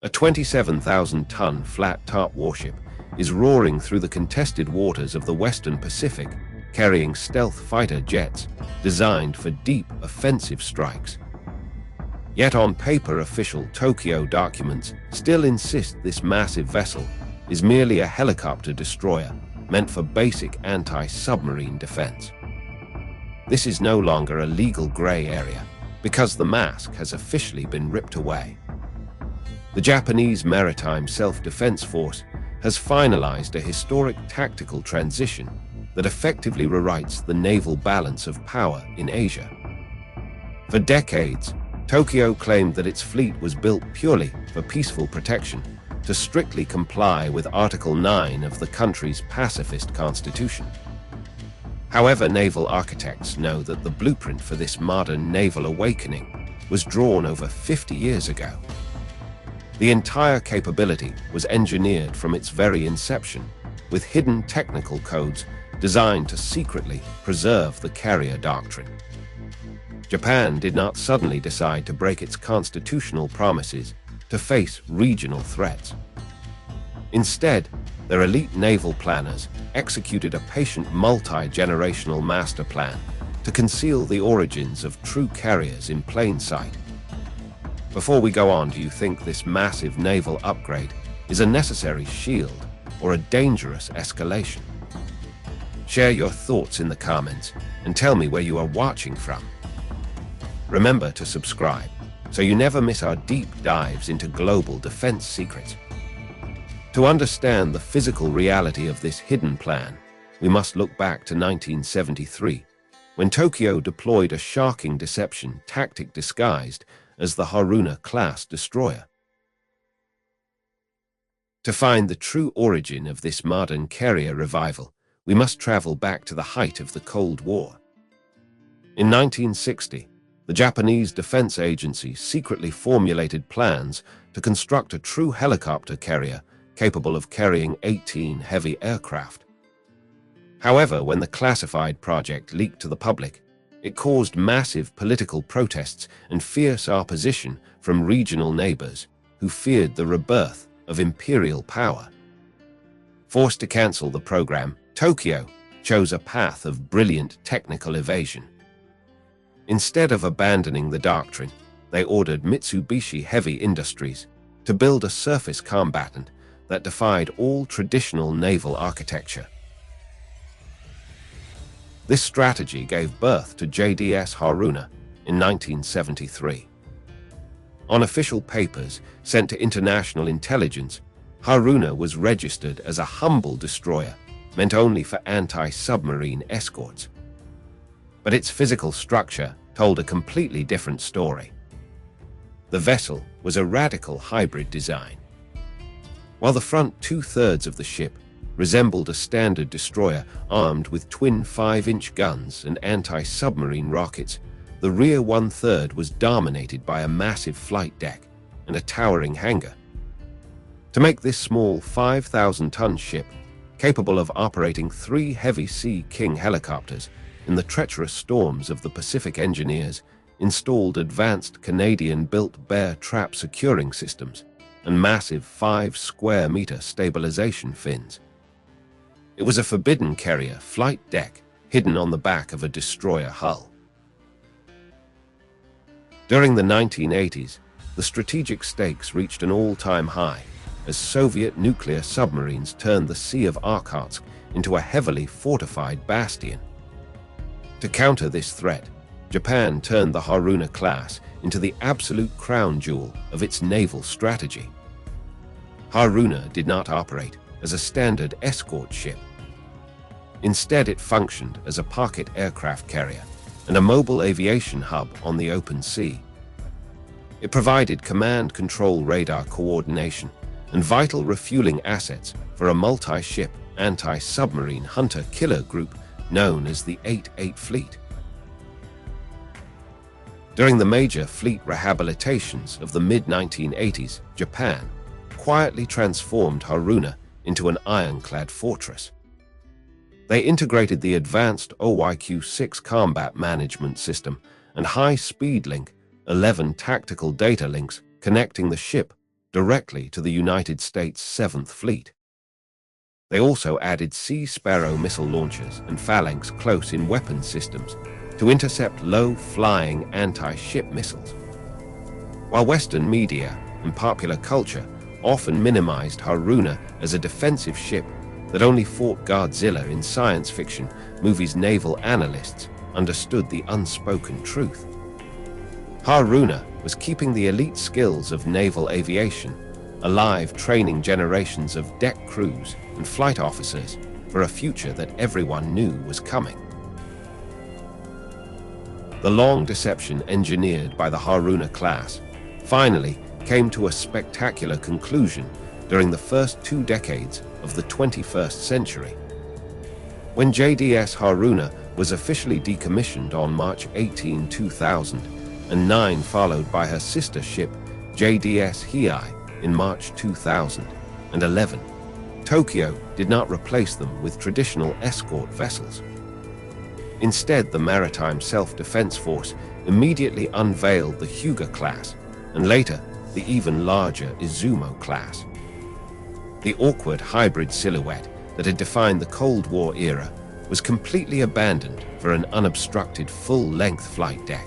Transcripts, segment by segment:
A 27,000-ton flat-top warship is roaring through the contested waters of the Western Pacific, carrying stealth fighter jets designed for deep offensive strikes. Yet on paper, official Tokyo documents still insist this massive vessel is merely a helicopter destroyer meant for basic anti-submarine defense. This is no longer a legal gray area because the mask has officially been ripped away. The Japanese Maritime Self-Defense Force has finalized a historic tactical transition that effectively rewrites the naval balance of power in Asia. For decades, Tokyo claimed that its fleet was built purely for peaceful protection to strictly comply with Article 9 of the country's pacifist constitution. However, naval architects know that the blueprint for this modern naval awakening was drawn over 50 years ago. The entire capability was engineered from its very inception, with hidden technical codes designed to secretly preserve the carrier doctrine. Japan did not suddenly decide to break its constitutional promises to face regional threats. Instead, their elite naval planners executed a patient multi-generational master plan to conceal the origins of true carriers in plain sight. Before we go on, do you think this massive naval upgrade is a necessary shield or a dangerous escalation? Share your thoughts in the comments and tell me where you are watching from. Remember to subscribe so you never miss our deep dives into global defense secrets. To understand the physical reality of this hidden plan, we must look back to 1973, when Tokyo deployed a shocking deception tactic disguised as the Haruna-class destroyer. To find the true origin of this modern carrier revival, we must travel back to the height of the Cold War. In 1960, the Japanese Defense Agency secretly formulated plans to construct a true helicopter carrier capable of carrying 18 heavy aircraft. However, when the classified project leaked to the public, it caused massive political protests and fierce opposition from regional neighbors who feared the rebirth of imperial power. Forced to cancel the program, Tokyo chose a path of brilliant technical evasion. Instead of abandoning the doctrine, they ordered Mitsubishi Heavy Industries to build a surface combatant that defied all traditional naval architecture. This strategy gave birth to JDS Haruna in 1973. On official papers sent to international intelligence, Haruna was registered as a humble destroyer meant only for anti-submarine escorts. But its physical structure told a completely different story. The vessel was a radical hybrid design. While the front two-thirds of the ship resembled a standard destroyer armed with twin 5-inch guns and anti-submarine rockets, the rear one-third was dominated by a massive flight deck and a towering hangar. To make this small 5,000-ton ship capable of operating 3 heavy Sea King helicopters in the treacherous storms of the Pacific, engineers installed advanced Canadian-built bear trap securing systems and massive 5-square-meter stabilization fins. It was a forbidden carrier flight deck hidden on the back of a destroyer hull. During the 1980s, the strategic stakes reached an all-time high as Soviet nuclear submarines turned the Sea of Okhotsk into a heavily fortified bastion. To counter this threat, Japan turned the Haruna class into the absolute crown jewel of its naval strategy. Haruna did not operate as a standard escort ship. Instead, it functioned as a pocket aircraft carrier and a mobile aviation hub on the open sea. It provided command-control radar coordination and vital refueling assets for a multi-ship anti-submarine hunter-killer group known as the 8-8 Fleet. During the major fleet rehabilitations of the mid-1980s, Japan quietly transformed Haruna into an ironclad fortress. They integrated the advanced OYQ-6 combat management system and high-speed link 11 tactical data links connecting the ship directly to the United States 7th Fleet. They also added Sea Sparrow missile launchers and Phalanx close-in weapons systems to intercept low-flying anti-ship missiles. While Western media and popular culture often minimized Haruna as a defensive ship that only fought Godzilla in science fiction movies, naval analysts understood the unspoken truth. Haruna was keeping the elite skills of naval aviation alive, training generations of deck crews and flight officers for a future that everyone knew was coming. The long deception engineered by the Haruna class finally came to a spectacular conclusion during the first 2 decades of the 21st century. When JDS Haruna was officially decommissioned on March 18, 2009, followed by her sister ship JDS Hiei in March 2011, Tokyo did not replace them with traditional escort vessels. Instead, the Maritime Self-Defense Force immediately unveiled the Hyuga class and later the even larger Izumo class. The awkward hybrid silhouette that had defined the Cold War era was completely abandoned for an unobstructed full-length flight deck.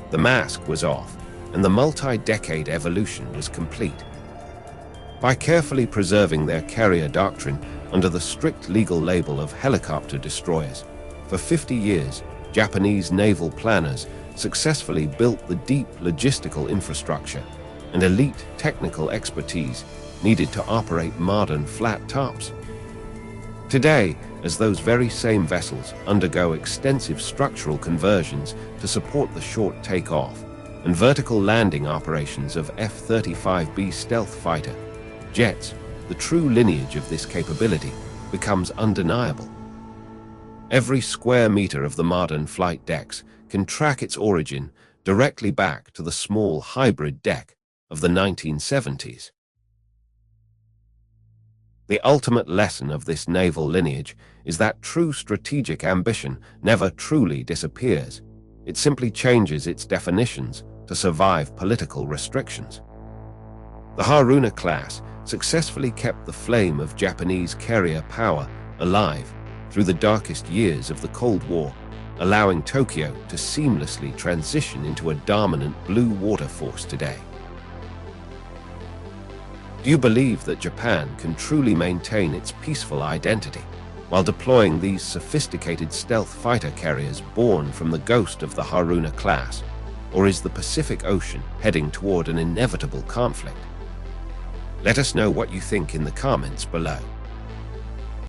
The mask was off, and the multi-decade evolution was complete. By carefully preserving their carrier doctrine under the strict legal label of helicopter destroyers, for 50 years, Japanese naval planners successfully built the deep logistical infrastructure and elite technical expertise needed to operate modern flat tops. Today, as those very same vessels undergo extensive structural conversions to support the short takeoff and vertical landing operations of F-35B stealth fighter jets, the true lineage of this capability becomes undeniable. Every square meter of the modern flight decks can track its origin directly back to the small hybrid deck of the 1970s. The ultimate lesson of this naval lineage is that true strategic ambition never truly disappears. It simply changes its definitions to survive political restrictions. The Haruna class successfully kept the flame of Japanese carrier power alive through the darkest years of the Cold War, allowing Tokyo to seamlessly transition into a dominant blue water force today. Do you believe that Japan can truly maintain its peaceful identity while deploying these sophisticated stealth fighter carriers born from the ghost of the Haruna class? Or is the Pacific Ocean heading toward an inevitable conflict? Let us know what you think in the comments below.